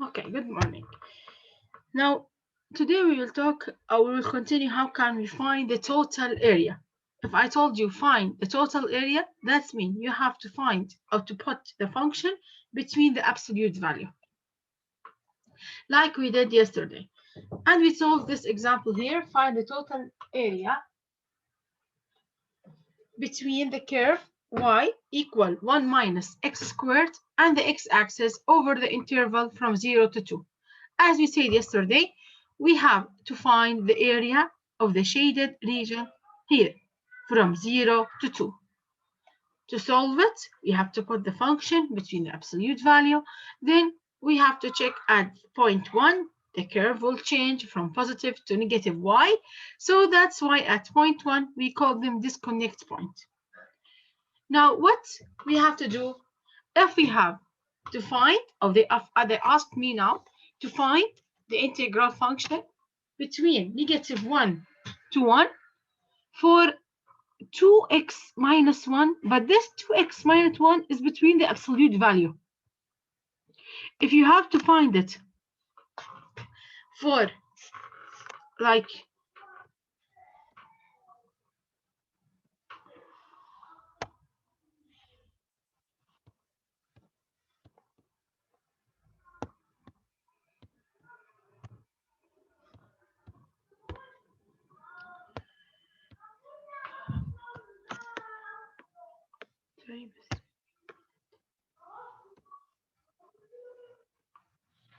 Okay, good morning. Now, today we will continue how can we find the total area. If I told you find the total area, that means you have to find or to put the function between the absolute value, like we did yesterday. And we solved this example here, find the total area between the curve y equal 1 minus x squared and the x-axis over the interval from 0 to 2. As we said yesterday, we have to find the area of the shaded region here from 0 to 2. To solve it, we have to put the function between the absolute value. Then we have to check at point 1, the curve will change from positive to negative y. So that's why at point 1, we call them disconnect point. Now, what we have to do, if we have to find, or they asked me now to find the integral function between negative 1 to 1 for 2x minus 1, but this 2x minus 1 is between the absolute value. If you have to find it for like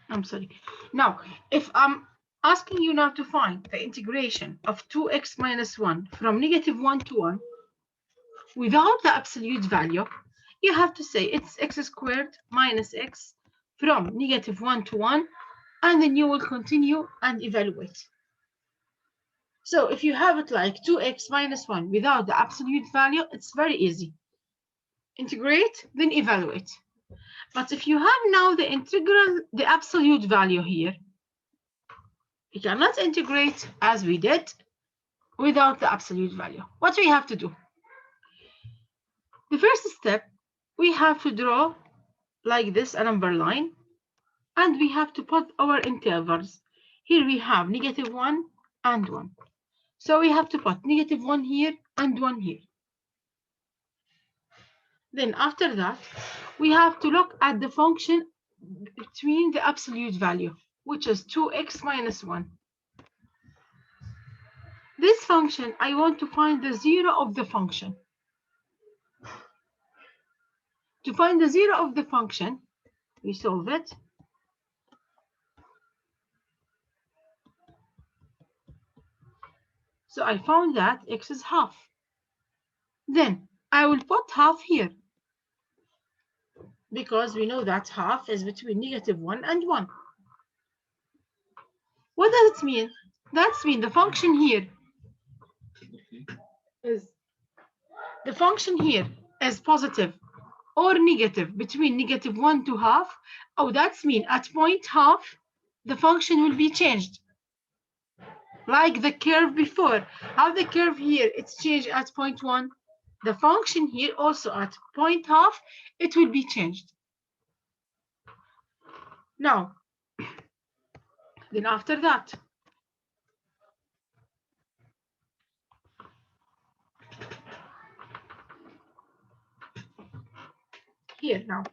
I'm sorry. Now, if I'm asking you now to find the integration of 2x minus 1 from negative 1 to 1 without the absolute value, you have to say it's x squared minus x from negative 1 to 1, and then you will continue and evaluate. So if you have it like 2x minus 1 without the absolute value, it's very easy. Integrate, then evaluate. But if you have now the integral, the absolute value here, you cannot integrate as we did without the absolute value. What do we have to do? The first step, we have to draw like this a number line, and we have to put our intervals. Here we have negative 1 and 1. So we have to put negative 1 here and 1 here. Then after that, we have to look at the function between the absolute value, which is 2x minus 1. This function, I want to find the zero of the function. To find the zero of the function, we solve it. So I found that x is half. Then I will put half here, because we know that half is between negative 1 and 1. What does it mean? That means the function here is positive or negative between negative 1 to half. Oh, that means at point half, the function will be changed. Like the curve before. How the curve here, it's changed at point 1. The function here also at point half, it will be changed. Now, then after that, here now.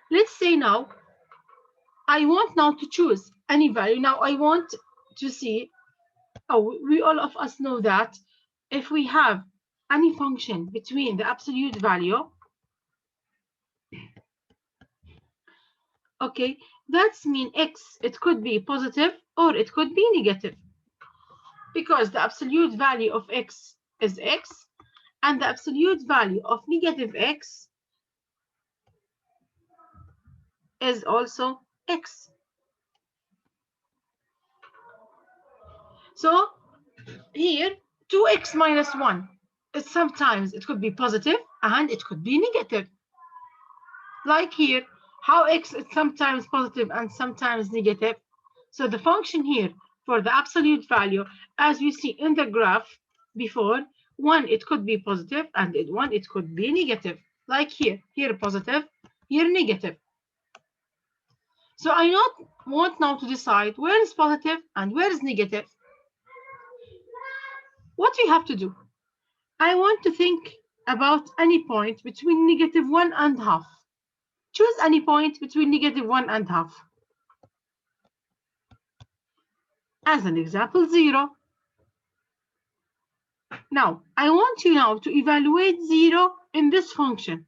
Let's say now, I want now to choose any value. Now I want to see, we all of us know that if we have any function between the absolute value, okay, that's mean x, it could be positive or it could be negative, because the absolute value of x is x, and the absolute value of negative x is also x. So here, 2x minus 1, sometimes it could be positive and it could be negative. Like here, how x is sometimes positive and sometimes negative. So the function here for the absolute value, as we see in the graph before, 1 it could be positive and 1 it could be negative, like here positive, here negative. So I want now to decide where is positive and where is negative. What we have to do, I want to think about any point between -1 and half. Choose any point between -1 and half. As an example, 0. Now, I want you now to evaluate 0 in this function.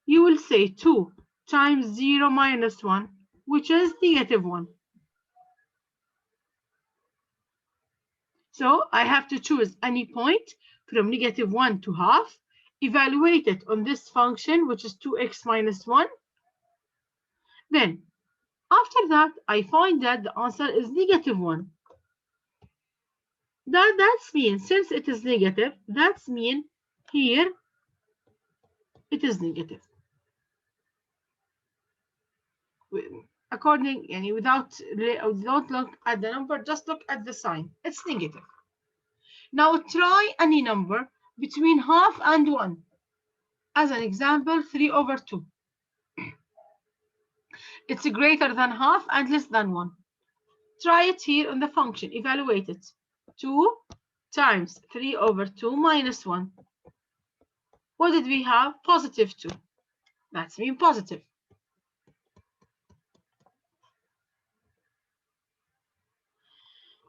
You will say 2 times 0 minus 1, which is -1. So I have to choose any point from -1 to half, evaluate it on this function, which is 2x minus 1. Then, after that, I find that the answer is -1. That means, since it is negative, that means here it is negative. According, don't look at the number, just look at the sign. It's negative. Now try any number between half and 1. As an example, 3/2. It's greater than half and less than 1. Try it here on the function. Evaluate it. 2 times 3/2 minus 1. What did we have? +2. That's mean positive.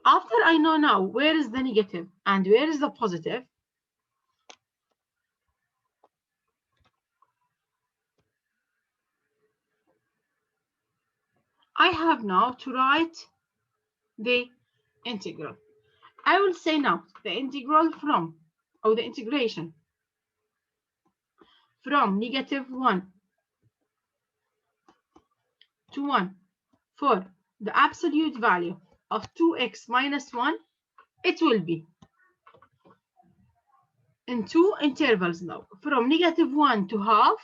After I know now where is the negative and where is the positive, I have now to write the integral. I will say now the integral from, or the integration from -1 to 1 for the absolute value of 2x minus 1, it will be in two intervals now, from -1 to half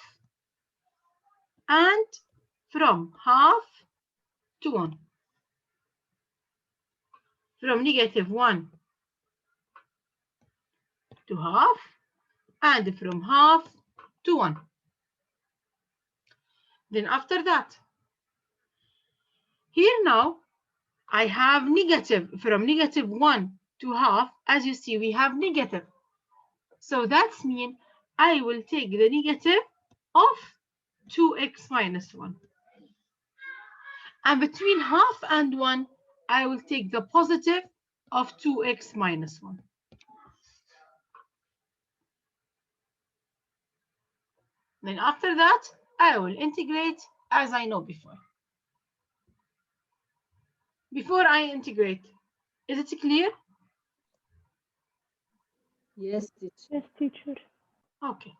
and from half to 1. From -1 to half and from half to 1. Then after that, here now I have negative from -1 to half. As you see, we have negative. So that's mean I will take the negative of 2x minus 1. And between half and 1, I will take the positive of 2x minus 1. Then after that, I will integrate as I know before. Before I integrate, is it clear? Yes, teacher. Yes, teacher. Okay.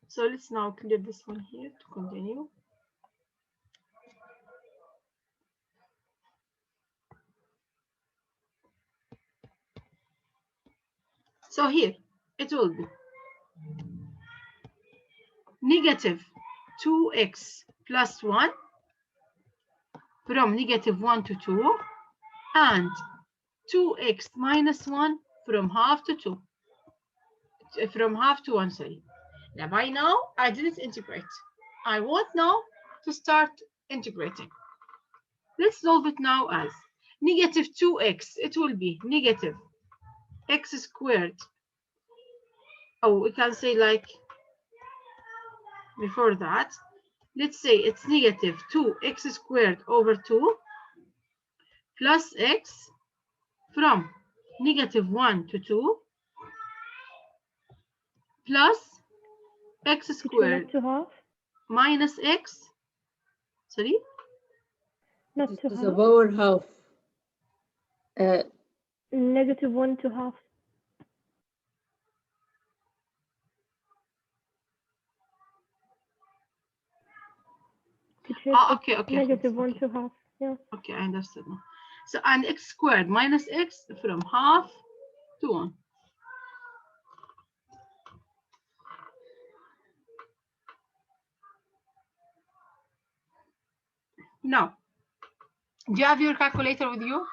So let's now clear this one here to continue. So here it will be -2x plus 1 from -1 to 2 and 2x minus 1 from half to 2. From half to 1, sorry. Now by now I didn't integrate. I want now to start integrating. Let's solve it now as -2x. It will be negative x squared. Oh, we can say like before that. Let's say it's -2x squared over 2 plus x from -1 to 2 plus x squared To half? minus x. Sorry? Not to To the half. power half. -1 to half. Teacher, Okay. -1 to half. Yeah. Okay, I understood now. So, and x squared minus x from half to 1. Now, do you have your calculator with you?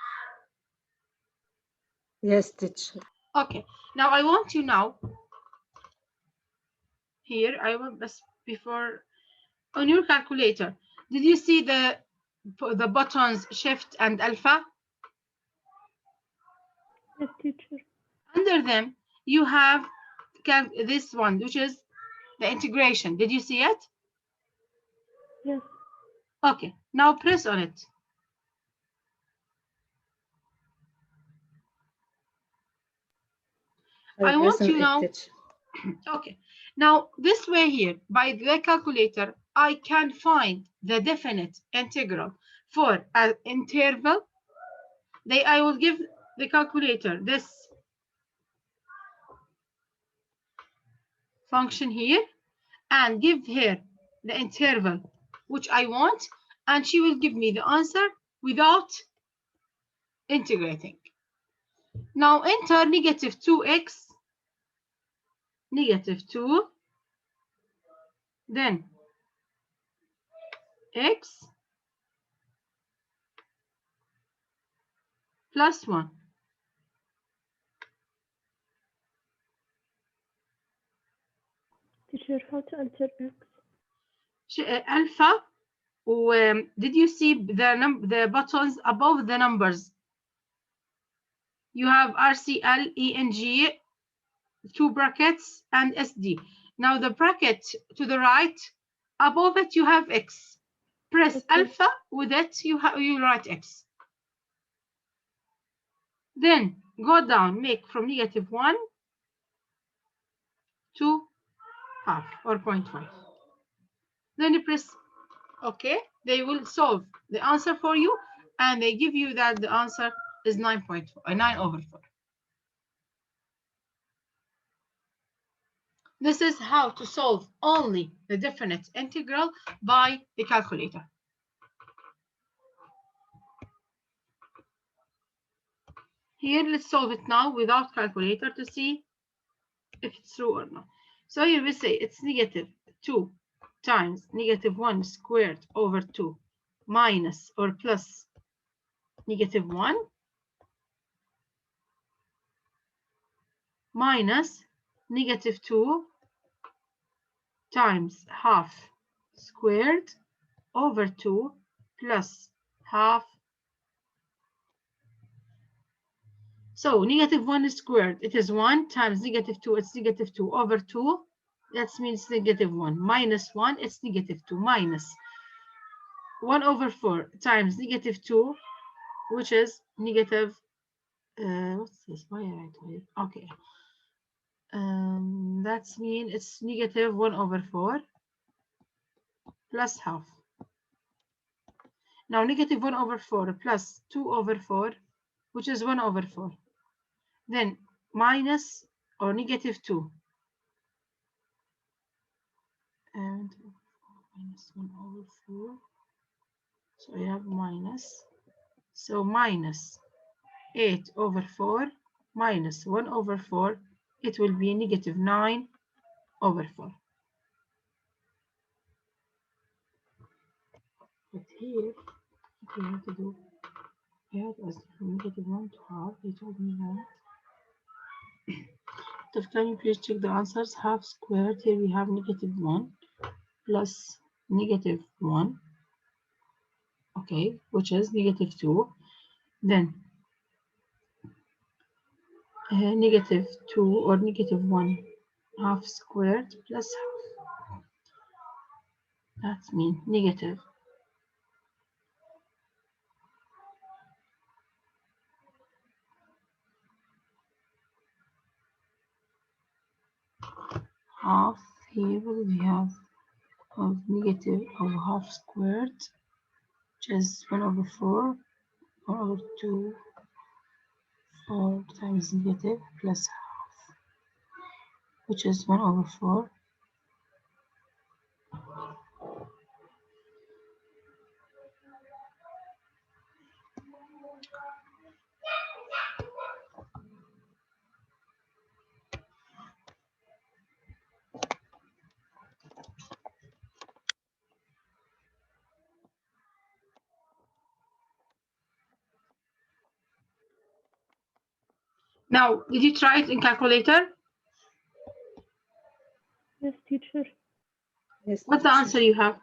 Yes, teacher. Okay. Now, I want you now here I will best before on your calculator. Did you see the buttons shift and alpha? Yes, teacher. Under them you have this one, which is the integration. Did you see it? Yes. Okay, now press on it. I want you now. Okay, now this way here, by the calculator, I can find the definite integral for an interval. I will give the calculator this function here and give her the interval which I want, and she will give me the answer without integrating. Now enter negative 2x, negative 2, then x plus 1. Teacher, how to enter X? Alpha. Did you see the buttons above the numbers? You have RCL, ENG, 2 brackets, and SD. Now the bracket to the right, above it you have X. Press Okay. alpha, with it you write X. Then go down, make from negative 1 to half or 0.5. Then you press OK. They will solve the answer for you, and they give you that the answer is 9.4, 9 over 4. This is how to solve only the definite integral by the calculator. Here, let's solve it now without calculator to see if it's true or not. So here we say it's negative 2 times negative 1 squared over 2 minus or plus negative 1 minus negative 2 times half squared over 2 plus half. So negative 1 squared, it is 1 times negative 2, it's negative 2 over 2. That means negative 1 minus 1, it's negative 2 minus 1 over 4 times negative 2, which is negative, what's this? Why I write it? Okay. That means it's negative 1 over 4 plus half. Now negative 1 over 4 plus 2 over 4, which is 1 over 4. Then minus or negative 2. And minus 1 over 4. So I have minus. So minus 8 over 4 minus 1 over 4. It will be negative 9 over 4. But here, what we have to do, here it was from negative 1 to half. They told me that. So can you please check the answers? Half squared, here we have negative 1 plus negative 1. Okay, which is negative 2. Then negative 2 or negative 1 half squared plus half. That means negative half. Here we have of negative of half squared, which is 1 over 4, 1 over 2, 4 times negative plus half, which is 1 over 4. Now, did you try it in calculator? Yes, teacher. Yes, What's the teacher. answer you have?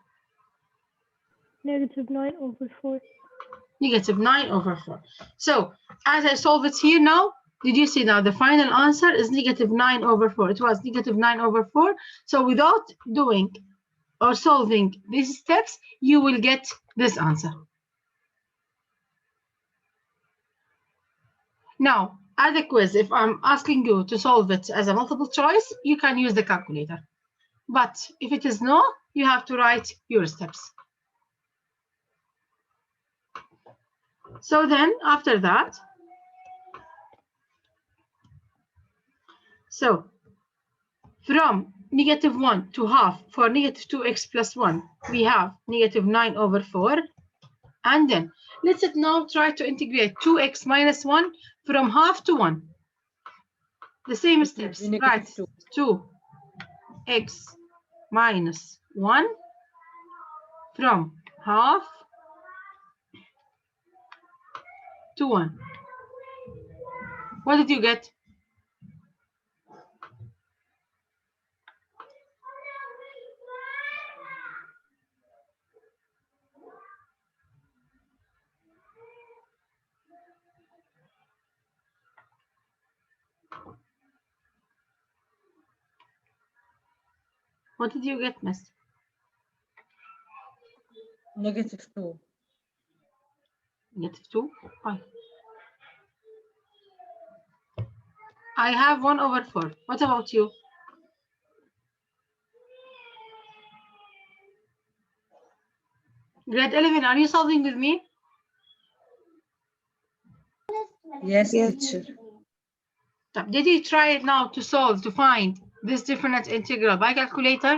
-9/4. Negative 9/4. So as I solve it here now, did you see now the final answer is negative 9/4. It was negative 9/4. So without doing or solving these steps, you will get this answer. Now, as a quiz, if I'm asking you to solve it as a multiple choice, you can use the calculator. But if it is no, you have to write your steps. So then after that, so from -1 to half for -2x plus 1, we have -9/4. And then let's now try to integrate 2x minus 1 from half to 1. The same steps, right? 2x minus 1 from half to 1. What did you get? What did you get, miss? -2. -2. Fine. I have 1/4. What about you? Grade 11, are you solving with me? Yes, teacher. Did you try it now to solve, to find this definite integral by calculator?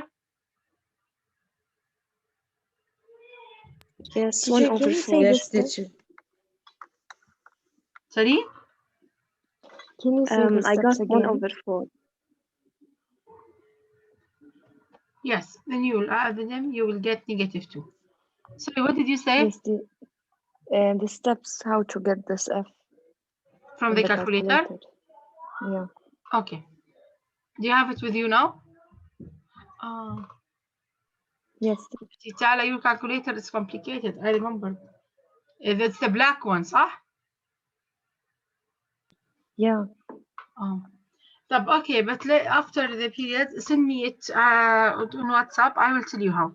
Yes, Teacher, can you 1/4. say Yes, the teacher. Sorry? Can you say the I got steps again? 1/4. Yes, then you will add them, you will get -2. Sorry, what did you say? Yes, the steps how to get this f From in the calculator? Yeah. Okay. Do you have it with you now? Yes. Titala, your calculator is complicated. I remember. It's the black one, صح? Yeah. Okay, but after the period, send me it on WhatsApp. I will tell you how.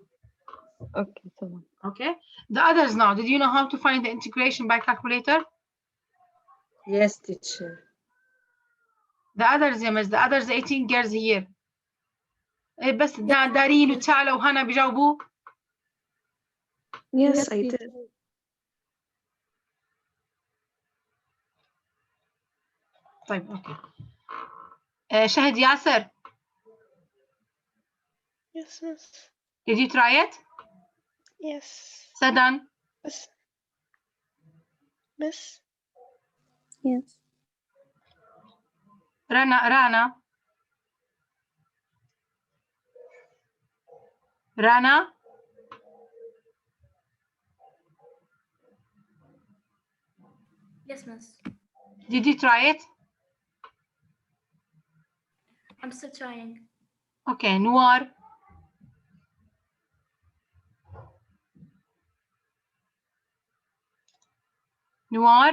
Okay. So. Okay. The others now. Did you know how to find the integration by calculator? Yes, teacher. The others, يا miss. The others 18 girls here. بس دارين وتالا وهنا بيجاوبوا. Yes, I did. طيب اوكي. شهد ياسر. Yes, miss. Did you try it? Yes. Sadan. Miss. Yes. Rana. Rana. Yes, miss. Did you try it? I'm still trying. Okay, Noir. Noir.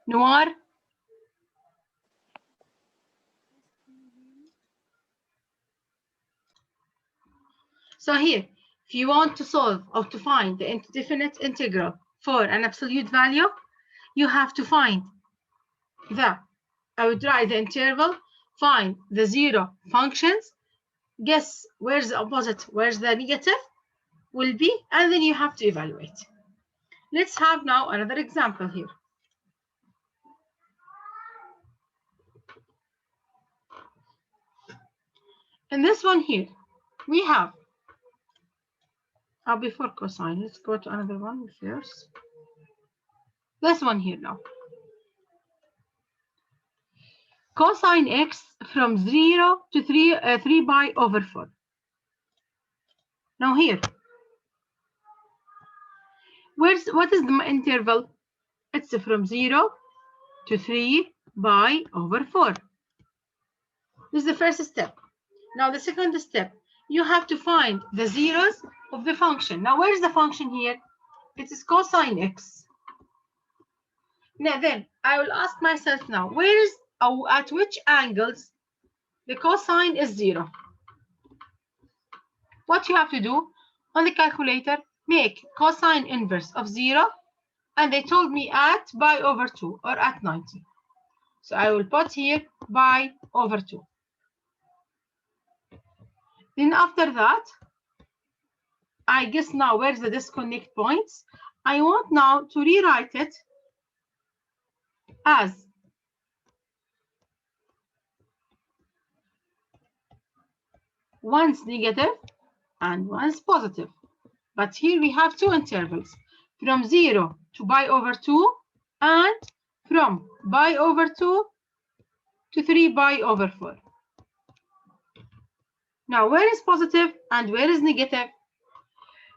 Noir. So here, if you want to solve or to find the indefinite integral for an absolute value, you have to find I would write the interval, find the zero functions, guess where's the opposite, where's the negative will be, and then you have to evaluate. Let's have now another example here. In this one here, we have, before cosine, let's go to another one first. This one here now. Cosine x from 0 to 3 pi over 4. Now here, What is the interval? It's from 0 to 3 pi over 4. This is the first step. Now the second step, you have to find the zeros of the function. Now where is the function here? It is cosine x. Now then, I will ask myself now, where is, at which angles the cosine is 0? What you have to do on the calculator, make cosine inverse of 0, and they told me at pi over 2 or at 90. So I will put here pi over 2. Then after that, I guess now where's the disconnect points? I want now to rewrite it as one's negative and one's positive. But here we have two intervals, from 0 to pi over 2 and from pi over 2 to 3 pi over 4. Now where is positive and where is negative?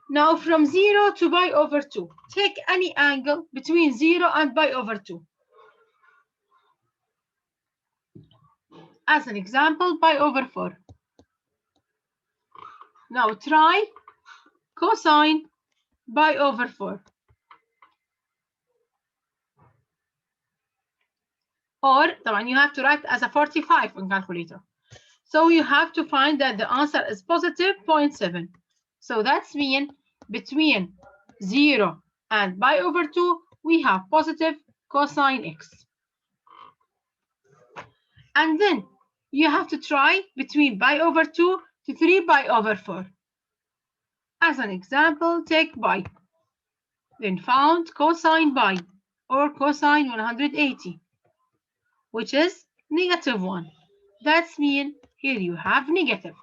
Now from 0 to pi over 2, take any angle between 0 and pi over 2. As an example, pi over 4. Now try cosine pi over 4. Or you have to write as a 45 on calculator. So you have to find that the answer is positive 0.7. So that's mean between 0 and pi over 2, we have positive cosine x. And then you have to try between pi over 2 to 3 pi over 4. As an example, take pi. Then found cosine pi or cosine 180, which is negative 1. That's mean here you have negative.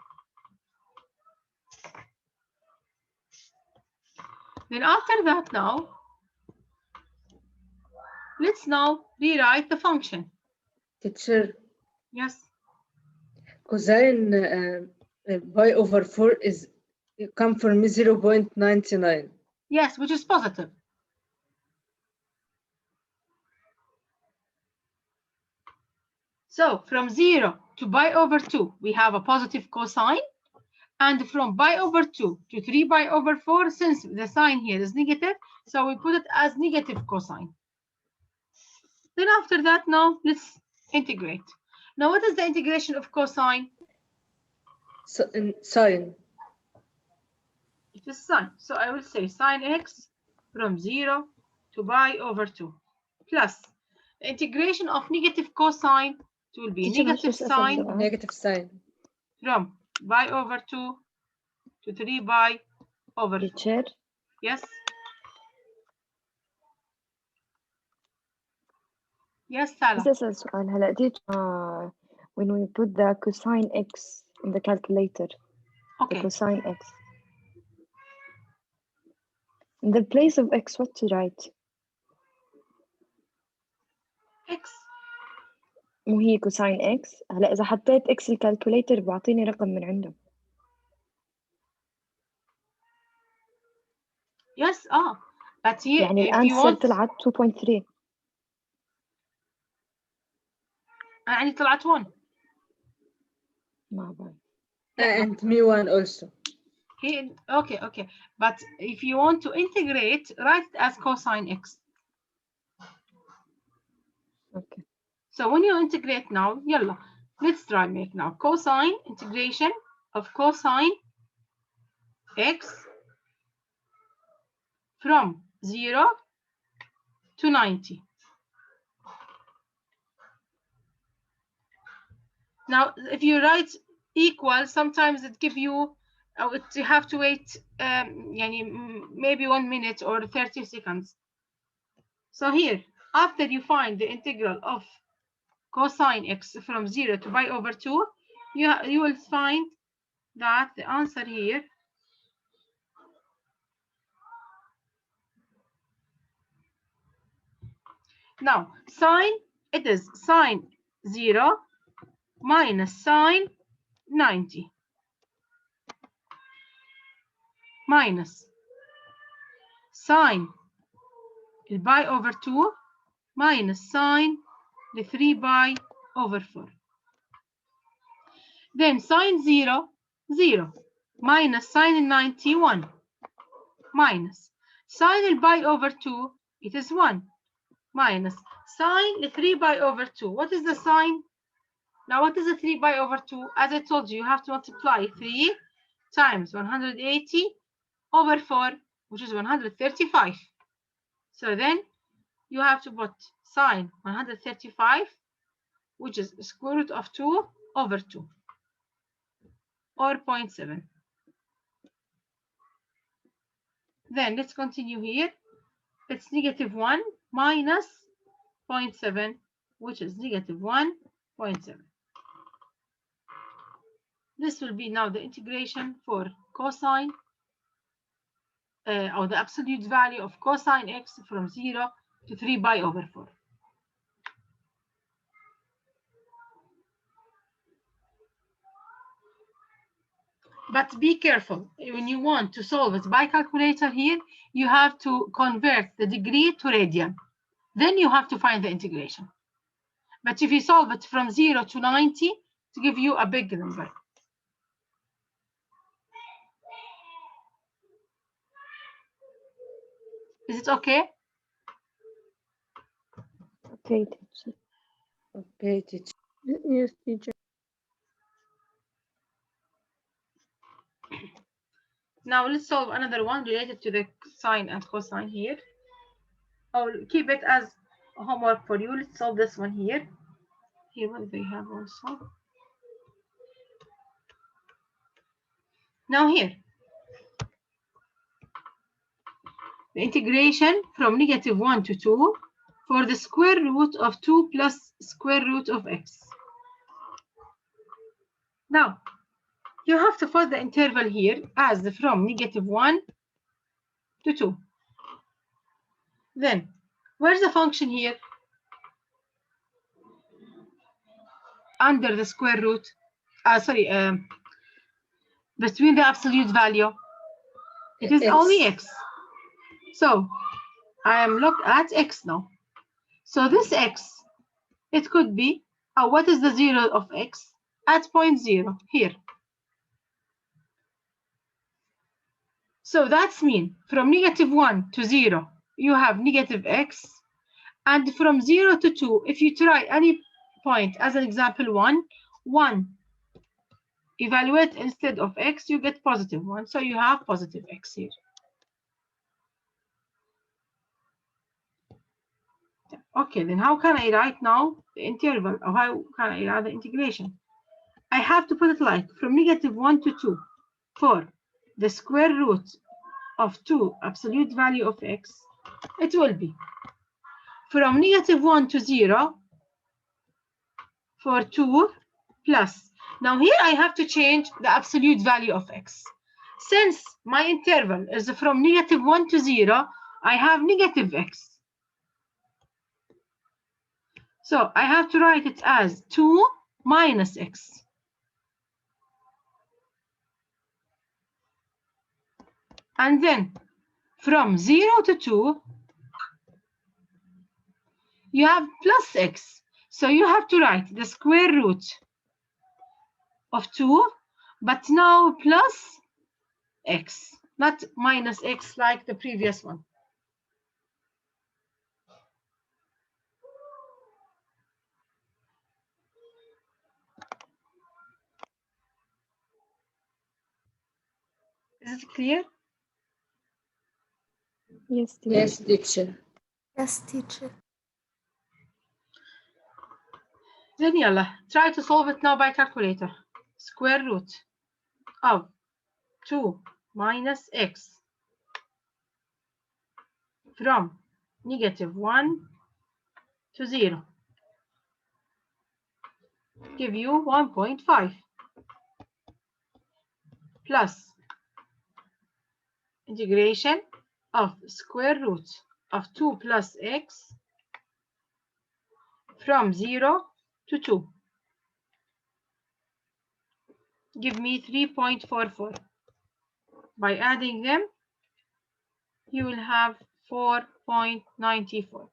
Then after that now, let's now rewrite the function. Teacher, Yes. cosine pi over 4 is come from 0.99. Yes, which is positive. So from 0 to pi over 2, we have a positive cosine. And from pi over 2 to 3 pi over 4, since the sign here is negative, so we put it as negative cosine. Then after that, now let's integrate. Now, what is the integration of cosine? So, sine. It is sine. So I will say sine x from 0 to pi over 2 plus the integration of negative cosine, it will be negative sine Negative sine. from pi over 2 to 3 pi over 4. Teacher, Yes. Yes, Salah. بس أسأل سؤال هلا teacher when we put the cosine x in the calculator, Okay. the cosine x, in the place of x what to write? X. مو هي cosine x. هلا إذا حطيت x الكالكوليتر بعطيني رقم من عنده. Yes. But here, يعني if you الانسر want, طلعت 2.3. يعني طلعت 1. ما بعرف. And me one also. Here, okay. But if you want to integrate, write it as cosine x. Okay. So when you integrate now, yalla, let's try make now cosine integration of cosine x from 0 to 90. Now, if you write equal, sometimes it give you, you have to wait maybe 1 minute or 30 seconds. So here, after you find the integral of cosine x from 0 to pi over 2, you will find that the answer here now sine, it is sine 0 minus sine 90 minus sine pi over 2 minus sine the 3 pi over 4. Then sine 0, 0, minus sine 91, minus sine pi over 2, it is 1, minus sine 3 pi over 2. What is the sine? Now, what is the 3 pi over 2? As I told you, you have to multiply 3 times 180 over 4, which is 135. So then you have to put sine 135, which is square root of 2 over 2, or 0.7. Then let's continue here. It's negative 1 minus 0.7, which is negative 1.7. This will be now the integration for cosine, or the absolute value of cosine x from 0 to 3 pi over 4. But be careful, when you want to solve it by calculator here, you have to convert the degree to radian. Then you have to find the integration. But if you solve it from 0 to 90, to give you a big number. Is it okay? Okay, teacher. Okay, teacher. Yes, teacher. Now let's solve another one related to the sine and cosine here. I'll keep it as homework for you. Let's solve this one here. Here, what do they have also? Now here, the integration from negative 1 to 2 for the square root of 2 plus square root of x. Now, you have to put the interval here as from negative 1 to 2. Then, where's the function here? Under the square root, between the absolute value, it is X. only x. So, I am looked at x now. So this x, it could be, what is the 0 of x? At 0.0 here. So that's mean from negative 1 to 0, you have negative x. And from 0 to 2, if you try any point, as an example 1, evaluate instead of x, you get positive 1. So you have positive x here. Okay, then how can I write now the interval, or how can I write the integration? I have to put it like from negative 1 to 2 for the square root of 2 absolute value of x. It will be from negative 1 to 0 for 2 plus. Now here I have to change the absolute value of x. Since my interval is from negative 1 to 0, I have negative x. So I have to write it as 2 minus x. And then from 0 to 2, you have plus x. So you have to write the square root of 2, but now plus x, not minus x like the previous one. Is it clear? Yes, teacher. Yes, teacher. Yes, teacher. Then yalla, try to solve it now by calculator. Square root of 2 minus x from negative 1 to 0. Give you 1.5 plus integration of square root of 2 plus x from 0 to 2. Give me 3.44. By adding them, you will have 4.94.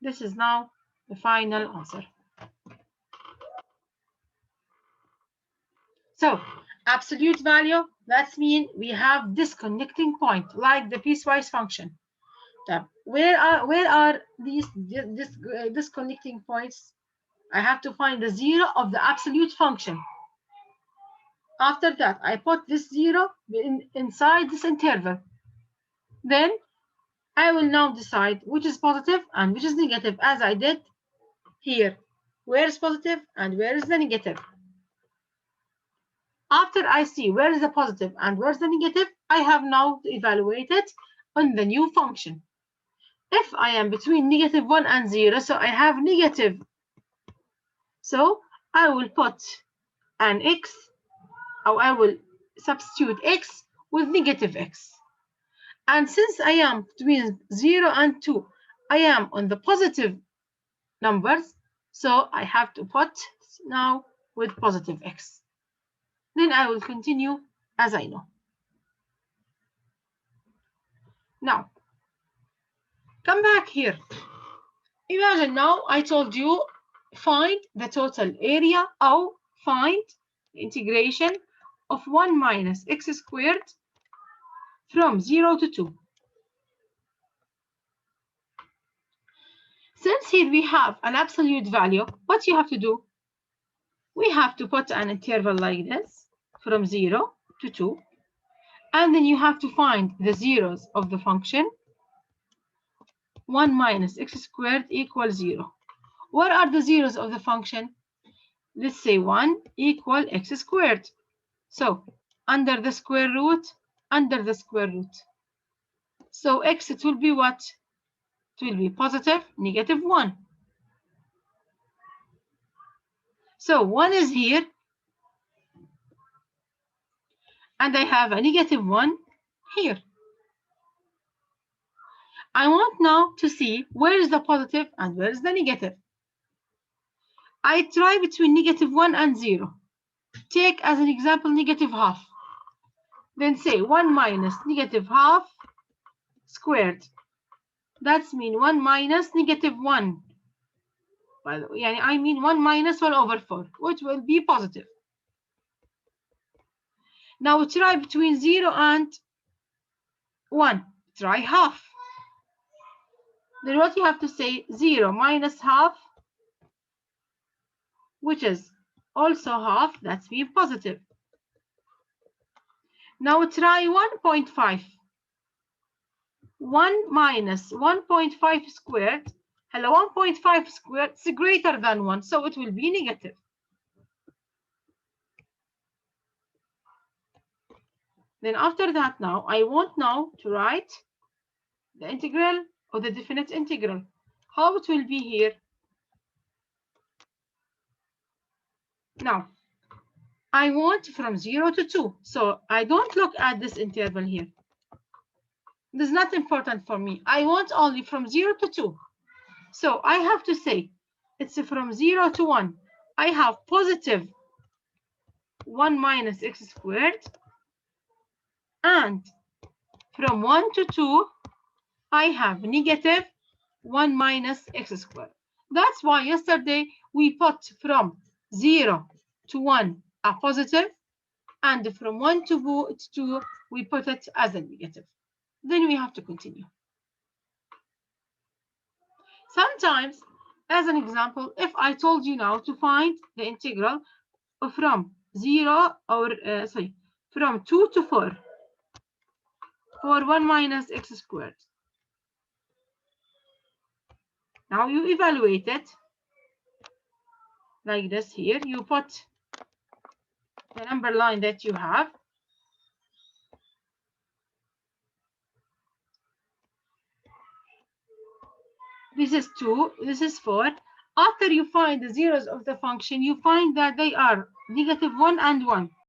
This is now the final answer. So absolute value, that means we have disconnecting point like the piecewise function. Where are these disconnecting points? I have to find the zero of the absolute function. After that, I put this zero inside this interval. Then I will now decide which is positive and which is negative, as I did here. Where is positive and where is the negative? After I see where is the positive and where is the negative, I have now to evaluate it on the new function. If I am between -1 and 0, so I have negative. So I will put an x, or I will substitute x with -x. And since I am between 0 and 2, I am on the positive numbers, so I have to put now with positive x. Then I will continue as I know. Now, come back here. Imagine now I told you find the total area or find the integration of 1 minus x squared from 0 to 2. Since here we have an absolute value, what you have to do? We have to put an interval like this from 0 to 2. And then you have to find the zeros of the function. 1 minus x squared equals 0. What are the zeros of the function? Let's say 1 equal x squared. So under the square root, under the square root. So x, it will be what? It will be positive, -1. So 1 is here. And I have a -1 here. I want now to see where is the positive and where is the negative. I try between -1 and 0. Take as an example -½ Then say 1 minus -½ squared. That's mean 1 minus -1. By the way, I mean 1 minus 1/4, which will be positive. Now try between 0 and 1. Try half. Then what you have to say, 0 minus half, which is also half, that's mean positive. Now try 1.5. 1 minus 1.5 squared. Hello, 1.5 squared is greater than 1, so it will be negative. Then after that now, I want now to write the integral or the definite integral. How it will be here? Now, I want from 0 to 2. So I don't look at this interval here. This is not important for me. I want only from 0 to 2. So I have to say it's from 0 to 1. I have positive 1 minus x squared. And from 1 to 2, I have negative 1 minus x squared. That's why yesterday we put from 0 to 1 a positive, and from 1 to 2 we put it as a negative. Then we have to continue. Sometimes, as an example, if I told you now to find the integral from 2 to 4 for 1 minus x squared. Now you evaluate it like this here. You put the number line that you have. This is 2, this is 4. After you find the zeros of the function, you find that they are -1 and 1.